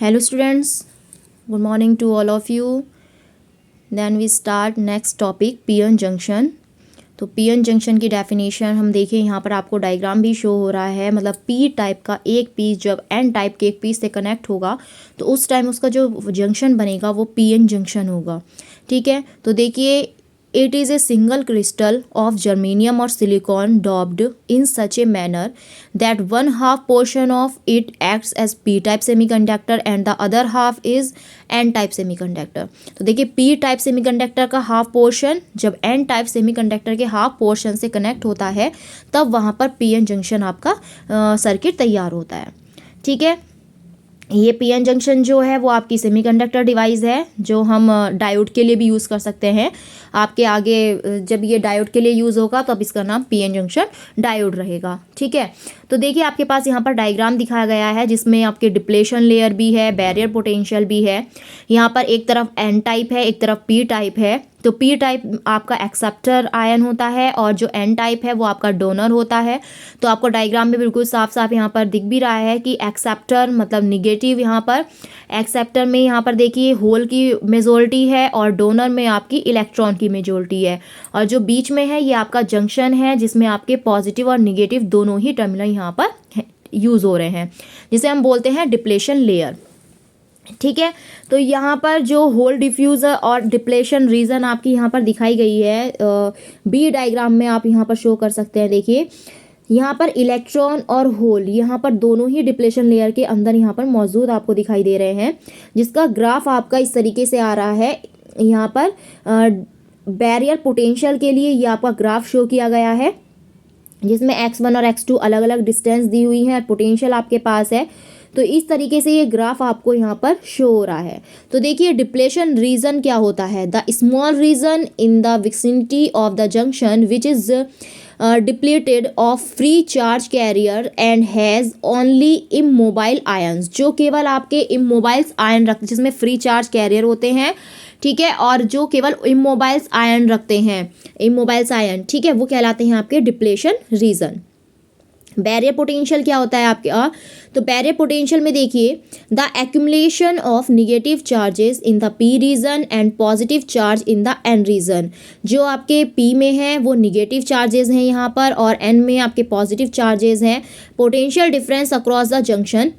Hello students, good morning to all of you. Then we start next topic PN junction. तो PN junction की definition हम देखें, यहाँ पर आपको डायग्राम भी शो हो रहा है। मतलब पी टाइप का एक पीस जब एन टाइप के एक पीस से कनेक्ट होगा तो उस टाइम उसका जो जंक्शन बनेगा वो पीएन जंक्शन होगा। ठीक है, तो देखिए it is a single crystal of germanium or silicon doped in such a manner that one half portion of it acts as p-type semiconductor and the other half is n-type semiconductor। तो देखिए p-type semiconductor का half portion जब n-type semiconductor के half portion से connect होता है तब वहाँ पर पीएन जंक्शन आपका सर्किट तैयार होता है। ठीक है, ये पीएन जंक्शन जो है वो आपकी सेमीकंडक्टर डिवाइस है जो हम डायोड के लिए भी यूज़ कर सकते हैं। आपके आगे जब ये डायोड के लिए यूज़ होगा तो अब इसका नाम पीएन जंक्शन डायोड रहेगा। ठीक है, तो देखिए आपके पास यहाँ पर डायग्राम दिखाया गया है जिसमें आपके डिप्लेशन लेयर भी है, बैरियर पोटेंशियल भी है। यहाँ पर एक तरफ एन टाइप है, एक तरफ पी टाइप है। तो पी टाइप आपका एक्सेप्टर आयन होता है और जो एन टाइप है वो आपका डोनर होता है। तो आपको डायग्राम में बिल्कुल साफ साफ यहाँ पर दिख भी रहा है कि एक्सेप्टर मतलब निगेटिव, यहाँ पर एक्सेप्टर में यहाँ पर देखिए होल की मेजॉरिटी है और डोनर में आपकी इलेक्ट्रॉन की मेजॉरिटी है, और जो बीच में है ये आपका जंक्शन है जिसमें आपके पॉजिटिव और निगेटिव दोनों ही टर्मिनल यहाँ पर यूज़ हो रहे हैं, जिसे हम बोलते हैं डिप्लेशन लेयर। ठीक है, तो यहाँ पर जो होल डिफ्यूज़र और डिप्लेशन रीजन आपकी यहाँ पर दिखाई गई है बी डायग्राम में आप यहाँ पर शो कर सकते हैं। देखिए यहाँ पर इलेक्ट्रॉन और होल यहाँ पर दोनों ही डिप्लेशन लेयर के अंदर यहाँ पर मौजूद आपको दिखाई दे रहे हैं, जिसका ग्राफ आपका इस तरीके से आ रहा है। यहाँ पर बैरियर पोटेंशियल के लिए ये आपका ग्राफ शो किया गया है जिसमें x1 और x2 अलग अलग डिस्टेंस दी हुई है और पोटेंशियल आपके पास है। तो इस तरीके से ये ग्राफ आपको यहाँ पर शो हो रहा है। तो देखिए डिप्लेशन रीजन क्या होता है, the small region in the vicinity of the junction which is depleted of free charge carrier and has only immobile ions, जो केवल आपके इमोबाइल्स आयन रखते जिसमें फ्री चार्ज कैरियर होते हैं। ठीक है, और जो केवल इमोबाइल्स आयन रखते हैं, इमोबाइल्स आयन, ठीक है, वो कहलाते हैं आपके डिप्लेशन रीजन। बैरियर पोटेंशियल क्या होता है आपके तो बैरियर पोटेंशियल में देखिए the accumulation of negative charges in the P region and positive charge in the N region. जो आपके पी में है वो निगेटिव चार्जेस हैं यहाँ पर और एन में आपके पॉजिटिव चार्जेस हैं। Potential difference across the junction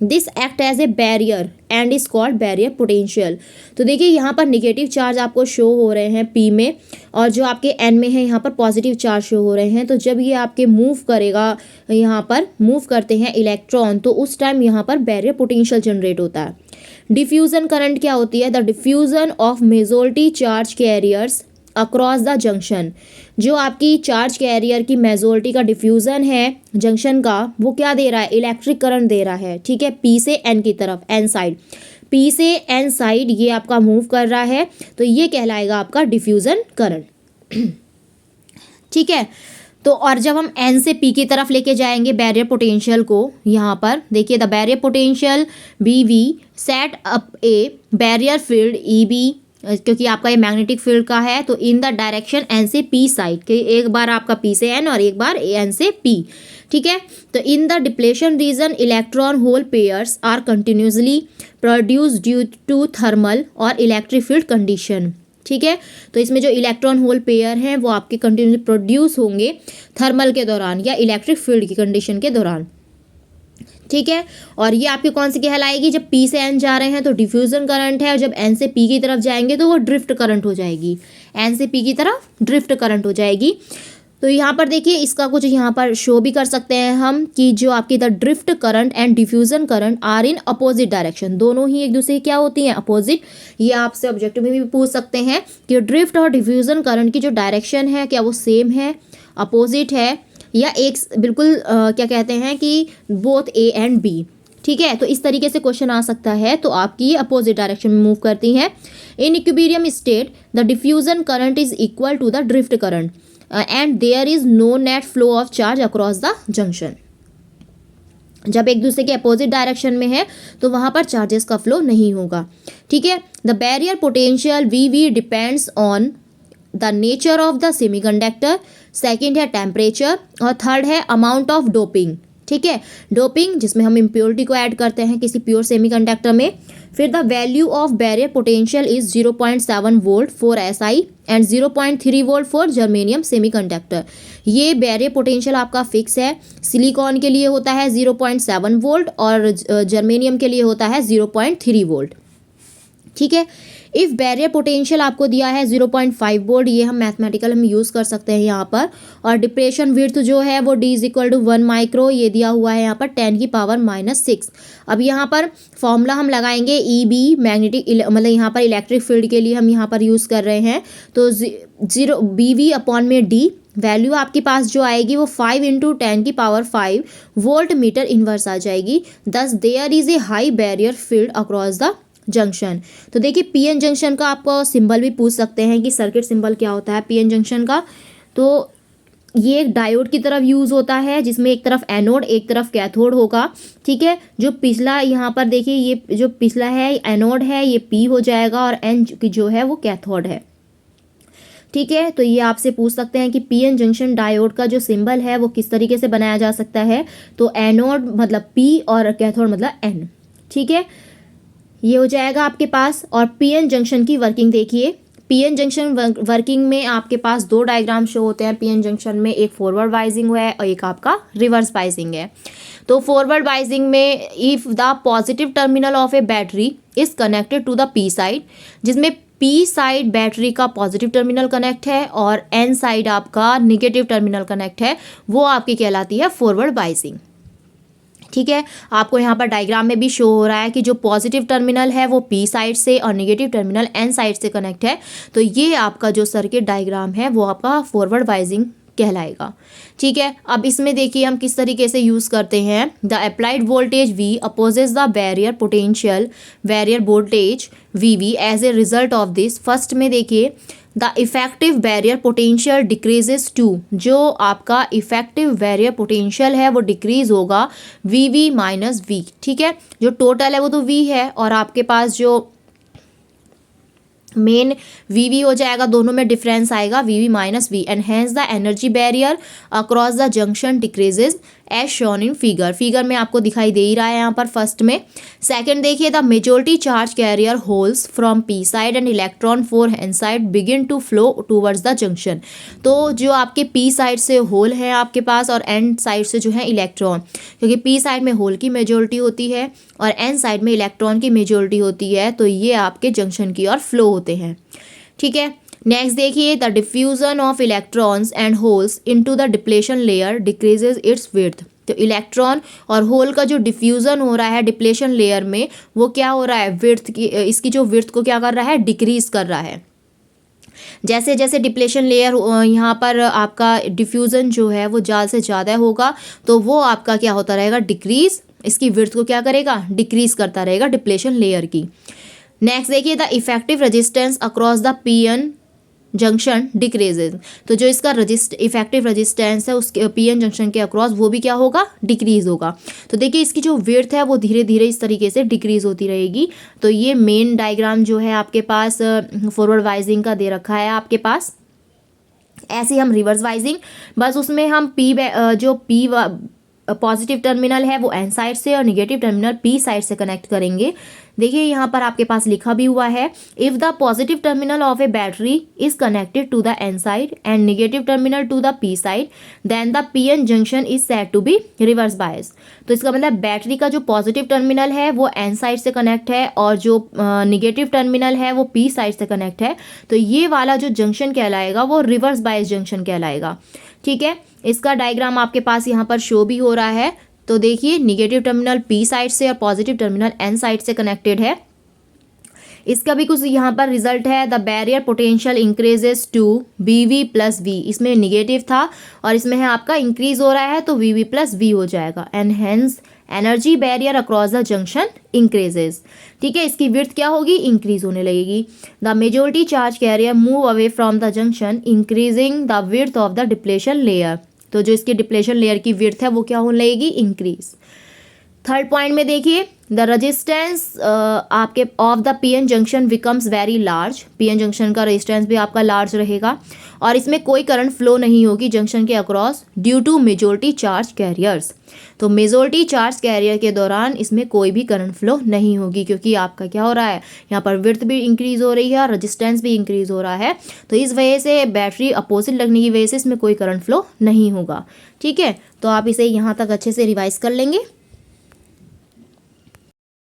this act as a barrier and is called barrier potential. तो देखिए यहाँ पर निगेटिव चार्ज आपको शो हो रहे हैं पी में और जो आपके एन में है यहाँ पर पॉजिटिव चार्ज शो हो रहे हैं। तो जब ये आपके मूव करेगा, यहाँ पर मूव करते हैं इलेक्ट्रॉन, तो उस टाइम यहाँ पर बैरियर पोटेंशियल जनरेट होता है। डिफ्यूज़न करंट क्या होती है, the diffusion of majority charge carriers across the junction. जो आपकी चार्ज कैरियर की मेजॉरिटी का डिफ्यूज़न है जंक्शन का, वो क्या दे रहा है, इलेक्ट्रिक करंट दे रहा है। ठीक है, पी से एन की तरफ, एन साइड, पी से एन साइड ये आपका मूव कर रहा है, तो ये कहलाएगा आपका डिफ्यूज़न करंट। ठीक है, तो और जब हम एन से पी की तरफ लेके जाएंगे बैरियर पोटेंशियल को, यहाँ पर देखिए the barrier potential B V set up a barrier field E B, क्योंकि आपका ये मैग्नेटिक फील्ड का है, तो इन द डायरेक्शन एन से पी साइड के, एक बार आपका पी से एन और एक बार एन से पी। ठीक है, तो in the depletion region electron hole pairs are continuously produce due to thermal और इलेक्ट्रिक फील्ड कंडीशन। ठीक है, तो इसमें जो इलेक्ट्रॉन होल पेयर हैं वो आपके कंटिन्यूसली प्रोड्यूस होंगे थर्मल के दौरान या इलेक्ट्रिक फील्ड की कंडीशन के दौरान। ठीक है, और ये आपकी कौन सी कहलाएगी, जब पी से एन जा रहे हैं तो डिफ्यूज़न करंट है और जब एन से पी की तरफ जाएंगे तो वो ड्रिफ्ट करंट हो जाएगी, एन से पी की तरफ ड्रिफ्ट करंट हो जाएगी। तो यहाँ पर देखिए इसका कुछ यहाँ पर शो भी कर सकते हैं हम कि जो आपकी the drift current and diffusion current are in opposite direction, दोनों ही एक दूसरे की क्या होती हैं, अपोजिट। ये आपसे ऑब्जेक्टिव में भी पूछ सकते हैं कि ड्रिफ्ट और डिफ्यूज़न करंट की जो डायरेक्शन है क्या वो सेम है, अपोजिट है, या एक बिल्कुल क्या कहते हैं कि बोथ ए एंड बी। ठीक है, तो इस तरीके से क्वेश्चन आ सकता है, तो आपकी अपोजिट डायरेक्शन में मूव करती हैं। In equilibrium state the diffusion current is equal to the drift current and there is no net flow of charge across the junction. जब एक दूसरे के अपोजिट डायरेक्शन में है तो वहाँ पर चार्जेस का फ्लो नहीं होगा। ठीक है, the barrier potential V V depends on the nature of the semiconductor, second है टेम्परेचर और थर्ड है अमाउंट ऑफ डोपिंग। ठीक है। डोपिंग जिसमें हम इम्प्योरिटी को ऐड करते हैं किसी प्योर सेमीकंडक्टर में। फिर the value of barrier potential is 0.7 volt for SI and 0.3 volt for germanium semiconductor. ये बैरियर पोटेंशियल आपका फिक्स है। सिलिकॉन के लिए होता है 0.7 वोल्ट और जर्मेनियम के लिए होता है 0.3 वोल्ट। ठीक है। इफ़ बैरियर पोटेंशियल आपको दिया है 0.5 वोल्ट, ये हम मैथमेटिकल हम यूज़ कर सकते हैं यहाँ पर। और डिप्रेशन विड्थ जो है वो D = 1 माइक्रो, ये दिया हुआ है यहाँ पर 10⁻⁻6। अब यहाँ पर फॉर्मूला हम लगाएंगे EB मैग्नेटिक मतलब यहाँ पर इलेक्ट्रिक फील्ड के लिए हम यहाँ पर यूज़ कर रहे हैं। तो 0 BV/D वैल्यू आपके पास जो आएगी वो 5 × 10⁵ वोल्ट मीटर इन्वर्स आ जाएगी। Thus there is a high barrier field across the junction. तो देखिए PN जंक्शन का आपको सिंबल भी पूछ सकते हैं कि सर्किट सिंबल क्या होता है PN जंक्शन का। तो ये एक डायोड की तरफ यूज़ होता है जिसमें एक तरफ एनोड एक तरफ कैथोड होगा। ठीक है। जो पिछला यहाँ पर देखिए ये जो पिछला है एनोड है, ये P हो जाएगा और N जो है वो कैथोड है। ठीक है। तो ये आपसे पूछ सकते हैं कि PN जंक्शन डायोड का जो सिंबल है वो किस तरीके से बनाया जा सकता है। तो एनोड मतलब P और कैथोड मतलब N। ठीक है, ये हो जाएगा आपके पास। और PN जंक्शन की वर्किंग देखिए। PN जंक्शन वर्किंग में आपके पास दो डायग्राम शो होते हैं PN जंक्शन में, एक फॉरवर्ड बाइजिंग है और एक आपका रिवर्स बाइजिंग है। तो फॉरवर्ड बाइजिंग में if the positive terminal of a battery is connected to the P side, जिसमें P साइड बैटरी का पॉजिटिव टर्मिनल कनेक्ट है और N साइड आपका निगेटिव टर्मिनल कनेक्ट है, वो आपकी कहलाती है फॉरवर्ड बाइजिंग। ठीक है। आपको यहाँ पर डायग्राम में भी शो हो रहा है कि जो पॉजिटिव टर्मिनल है वो P साइड से और नेगेटिव टर्मिनल N साइड से कनेक्ट है। तो ये आपका जो सर्किट डायग्राम है वो आपका फॉरवर्ड बाइजिंग कहलाएगा। ठीक है। अब इसमें देखिए हम किस तरीके से यूज़ करते हैं। The applied voltage V opposes the barrier potential barrier voltage VV as a result of this. First में देखिए the effective barrier potential decreases to, जो आपका इफेक्टिव बैरियर पोटेंशियल है वो डिक्रीज होगा VV - V। ठीक है। जो टोटल है वो तो V है और आपके पास जो मेन VV हो जाएगा, दोनों में डिफरेंस आएगा VV - V and hence the energy barrier across the junction decreases as shown in figure में आपको दिखाई दे ही रहा है यहाँ पर फर्स्ट में। सेकंड देखिए the majority charge carrier holes from P side and electron for N side begin to flow towards the junction. तो जो आपके P साइड से होल है आपके पास और N साइड से जो है इलेक्ट्रॉन, क्योंकि P साइड में होल की मेजोरिटी होती है और N साइड में इलेक्ट्रॉन की मेजोरिटी होती है, तो ये आपके जंक्शन की ओर फ्लो होते हैं। ठीक है। नेक्स्ट देखिए the diffusion of electrons and holes into the depletion layer decreases it's width. तो इलेक्ट्रॉन और होल का जो डिफ्यूजन हो रहा है डिप्लेशन लेयर में, वो क्या हो रहा है, विड्थ की इसकी जो विड्थ को क्या कर रहा है, डिक्रीज कर रहा है। जैसे जैसे डिप्लेशन लेयर यहाँ पर आपका डिफ्यूज़न जो है वो ज़्यादा से ज़्यादा होगा, तो वो आपका क्या होता रहेगा, डिक्रीज, इसकी विड्थ को क्या करेगा, डिक्रीज करता रहेगा डिप्लेशन लेयर की। नेक्स्ट देखिए the effective resistance across the PN junction decreases. तो जो इसका इफेक्टिव रेजिस्टेंस है उसके PN जंक्शन के अक्रॉस वो भी क्या होगा, डिक्रीज होगा। तो देखिए इसकी जो विड्थ है वो धीरे धीरे इस तरीके से डिक्रीज होती रहेगी। तो ये मेन डायग्राम जो है आपके पास फॉरवर्ड वाइजिंग का दे रखा है आपके पास। ऐसे हम रिवर्स वाइजिंग, बस उसमें हम जो P पॉजिटिव टर्मिनल है वो N साइड से और निगेटिव टर्मिनल P साइड से कनेक्ट करेंगे। देखिए यहाँ पर आपके पास लिखा भी हुआ है if the positive terminal of a battery is connected to the N side and negative terminal to the P side then the PN junction is said to be reverse bias. तो इसका मतलब बैटरी का जो positive terminal है वो N side से connect है और जो निगेटिव टर्मिनल है वो P साइड से कनेक्ट है। तो ये वाला जो जंक्शन कहलाएगा वो रिवर्स बायस जंक्शन कहलाएगा। ठीक है। इसका डायग्राम आपके पास यहाँ पर शो भी हो रहा है। तो देखिए निगेटिव टर्मिनल P साइड से और पॉजिटिव टर्मिनल N साइड से कनेक्टेड है। इसका भी कुछ यहाँ पर रिजल्ट है the barrier potential increases to VV + V। इसमें निगेटिव था और इसमें है आपका इंक्रीज हो रहा है तो VV + V हो जाएगा and hence energy barrier across the junction increases. ठीक है। इसकी विड्थ क्या होगी, इंक्रीज होने लगेगी। The majority charge career move away from the junction increasing the width of the depletion layer. तो जो इसकी डिप्लेशन लेयर की विड्थ है वो क्या होने लगेगी, इंक्रीज। थर्ड पॉइंट में देखिए द रेजिस्टेंस आपके of the PN junction becomes very large. PN junction का रेजिस्टेंस भी आपका लार्ज रहेगा और इसमें कोई करंट फ्लो नहीं होगी जंक्शन के across due to majority charge carriers. तो मेजॉरिटी चार्ज कैरियर के दौरान इसमें कोई भी करंट फ्लो नहीं होगी, क्योंकि आपका क्या हो रहा है, यहाँ पर विड्थ भी इंक्रीज हो रही है और रेजिस्टेंस भी इंक्रीज हो रहा है। तो इस वजह से बैटरी अपोजिट लगने की वजह से इसमें कोई करंट फ्लो नहीं होगा। ठीक है, तो आप इसे यहाँ तक अच्छे से रिवाइज कर लेंगे।